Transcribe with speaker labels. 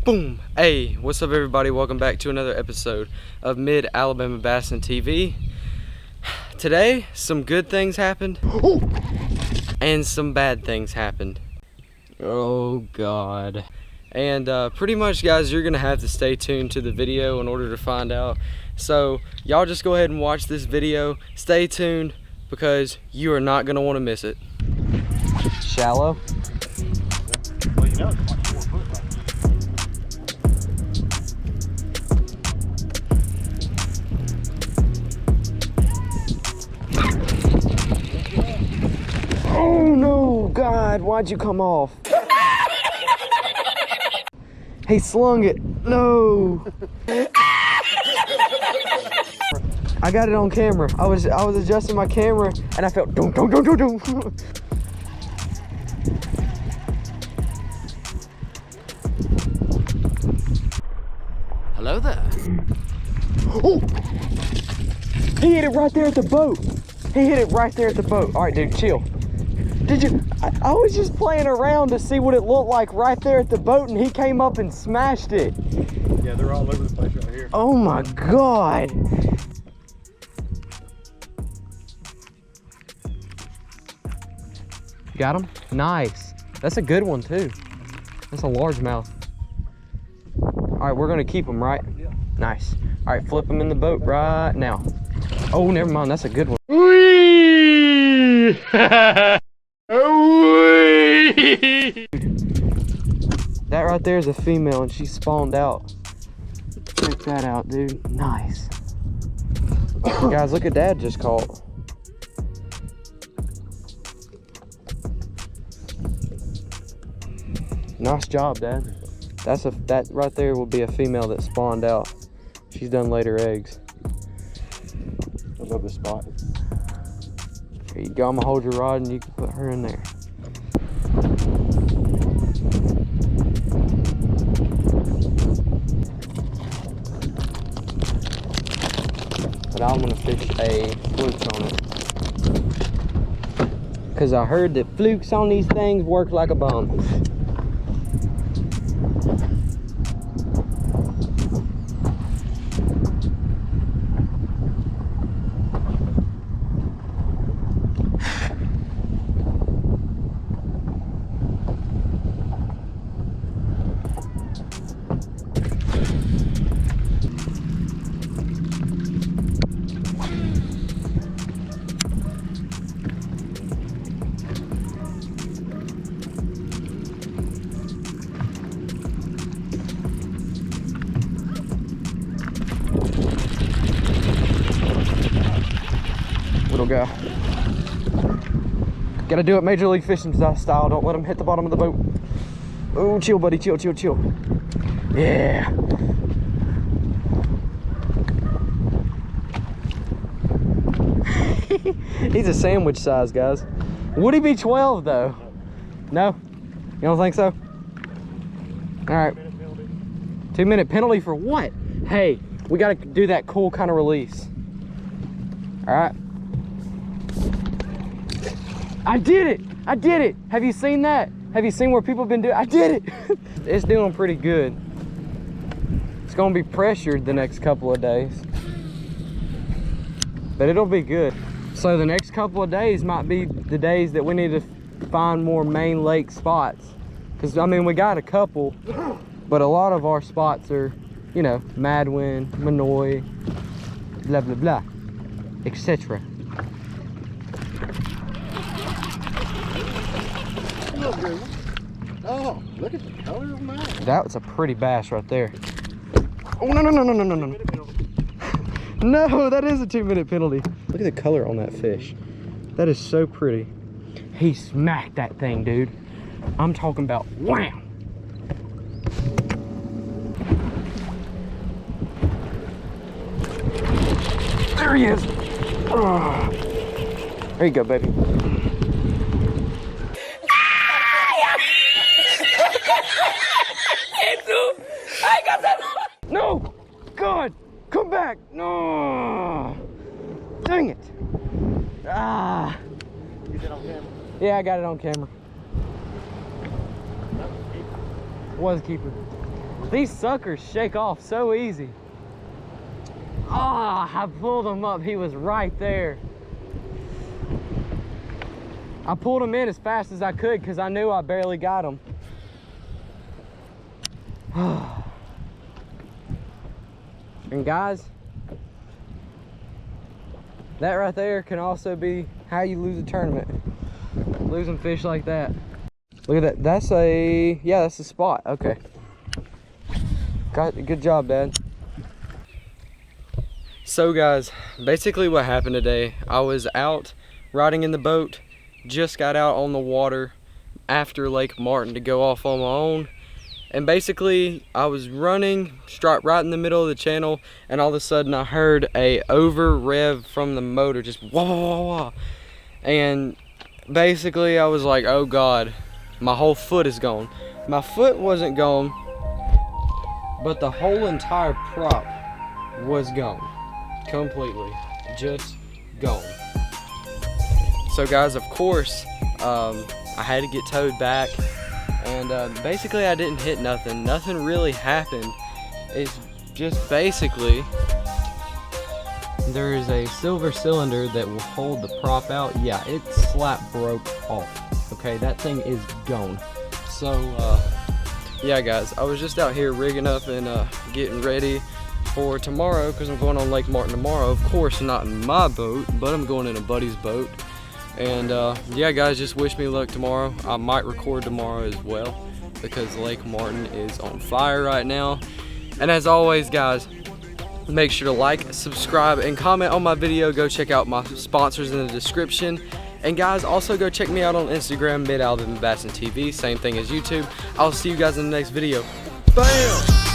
Speaker 1: Boom! Hey, what's up everybody? Welcome back to another episode of Midalabamabassin TV. Today, some good things happened and some bad things happened. Oh God. And pretty much guys, you're gonna have to stay tuned to the video in order to find out. So y'all just go ahead and watch this video. Stay tuned because you are not gonna want to miss it. Shallow.
Speaker 2: Well, you know it's like 4 foot right now.
Speaker 1: Oh no, God, why'd you come off? He slung it. No. I got it on camera. I was adjusting my camera and I felt dum dum dum dum dum. Hello there. Oh! He hit it right there at the boat. He hit it right there at the boat. All right, dude, chill. Did you? I was just playing around to see what it looked like right there at the boat, and he came up and smashed it.
Speaker 2: Yeah, they're all over the place right here.
Speaker 1: Oh my God. Got him? Nice. That's a good one too. That's a largemouth. All right, we're gonna keep him, right?
Speaker 2: Yeah.
Speaker 1: Nice. All right, flip him in the boat right now. Oh, never mind. That's a good one. That right there is a female and she spawned out. Check that out, dude. Nice. Guys, look at Dad just caught. Nice job, Dad. That right there will be a female that spawned out. She's done laid her eggs.
Speaker 2: I love this spot.
Speaker 1: Here you go. I'm gonna hold your rod and you can put her in there. But I'm gonna fish a fluke on it. Cause I heard that flukes on these things work like a bum. Little guy. Gotta do it Major League Fishing style. Don't let him hit the bottom of the boat. Oh, chill, buddy. Chill, chill, chill. Yeah. He's a sandwich size, guys. Would he be 12 though? No? You don't think so? All right. 2-minute penalty for what? Hey, we gotta do that cool kind of release. All right. I did it! I did it! Have you seen that? Have you seen where people have been doing? I did it! It's doing pretty good. It's gonna be pressured the next couple of days. But it'll be good. So the next couple of days might be the days that we need to find more main lake spots. Because, I mean, we got a couple, but a lot of our spots are, you know, Madwin, Manoy, blah, blah, blah, etc.
Speaker 2: Oh, look at the color of mine.
Speaker 1: That's a pretty bass right there. Oh, no, no, no, no, no, no, no. No, that is a 2-minute penalty. Look at the color on that fish. That is so pretty. He smacked that thing, dude. I'm talking about wham. There he is. Oh. There you go, baby. No! God! Come back! No! Dang it! Ah!
Speaker 2: You get on camera?
Speaker 1: Yeah, I got it on camera. Was a keeper. These suckers shake off so easy. Ah, I pulled him up. He was right there. I pulled him in as fast as I could because I knew I barely got him. And guys, that right there can also be how you lose a tournament. Losing fish like that. Look at that. That's a, yeah, that's a spot. Okay. Good job, Dad. So guys, basically what happened today, I was out riding in the boat, just got out on the water after Lake Martin to go off on my own. And basically I was running right in the middle of the channel, and all of a sudden I heard a over rev from the motor, just wah wah wah. And basically I was like, oh God, my whole foot is gone. My foot wasn't gone, but the whole entire prop was gone. Completely, just gone. So guys, of course, I had to get towed back, and basically I didn't hit nothing. Nothing really happened. It's just basically, there is a silver cylinder that will hold the prop out. Yeah, it slap broke off. Okay, that thing is gone. So, yeah guys, I was just out here rigging up and getting ready for tomorrow because I'm going on Lake Martin tomorrow. Of course, not in my boat, but I'm going in a buddy's boat. And yeah guys, just wish me luck tomorrow. I might record tomorrow as well because Lake Martin is on fire right now. And as always guys, make sure to like, subscribe, and comment on my video. Go check out my sponsors in the description. And guys, also go check me out on Instagram, Midalabamabassin TV, same thing as YouTube. I'll see you guys in the next video. Bam!